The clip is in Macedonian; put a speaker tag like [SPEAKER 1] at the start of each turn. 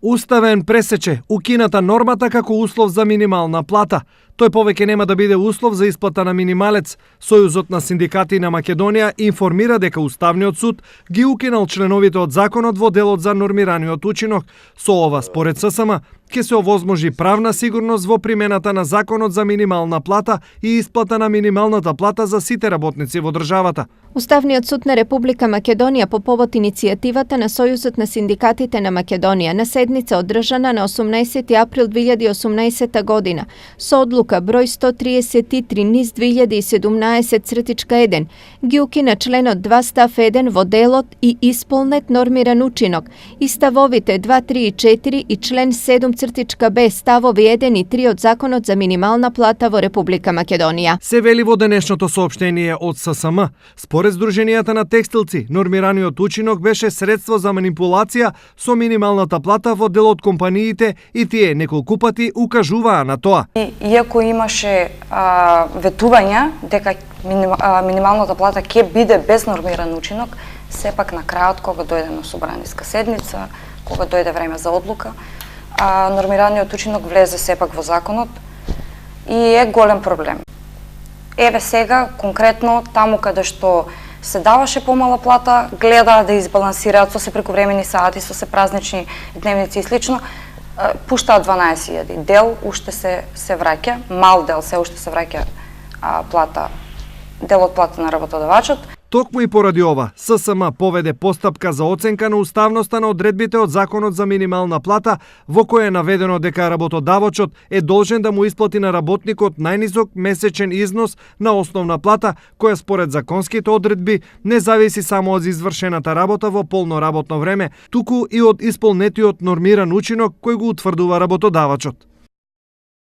[SPEAKER 1] Уставен пресече укината нормата како услов за минимална плата. Тој повеќе нема да биде услов за исплата на минималец. Сојузот на синдикати на Македонија информира дека Уставниот суд ги укинал членовите од законот во делот за нормираниот учинок. Со ова, според ССМ, ќе се овозможи правна сигурност во примената на законот за минимална плата и исплата на минималната плата за сите работници во државата.
[SPEAKER 2] Уставниот суд на Република Македонија по повод иницијативата на Сојузот на синдикатите на Македонија на седница одржана на 18 април 2018 година со одлука број 133 низ 2017/1 ги укина членот 2 став 1 во делот и исполнет нормиран учинок и ставовите 2, 3 и 4 и член 7/Б ставови 1 и 3 од Законот за минимална плата во Република Македонија.
[SPEAKER 1] Се вели во денешното соопштение од ССМ. Според Сдруженијата на текстилци, нормираниот учинок беше средство за манипулација со минималната плата во дел од компаниите и тие неколку пати укажуваа на тоа.
[SPEAKER 3] Иако имаше ветувања дека минималната плата ќе биде без нормиран учинок, сепак на крајот кога дојде на собраниска седница, кога дојде време за одлука, нормираниот учинок влезе сепак во законот и е голем проблем. Еве сега, конкретно, таму каде што се даваше помала плата, гледаа да избалансираат со се прекувремени сати, со се празнични дневници и слично, пуштаат 12.000. Дел уште се враќа, мал дел се уште се враќа плата, дел од плата на работодавачот.
[SPEAKER 1] Токму и поради ова, ССМ поведе постапка за оценка на уставноста на одредбите од Законот за минимална плата, во која е наведено дека работодавачот е должен да му исплати на работникот најнизок месечен износ на основна плата, која според законските одредби не зависи само од извршената работа во полно работно време, туку и од исполнетиот нормиран учинок кој го утврдува работодавачот.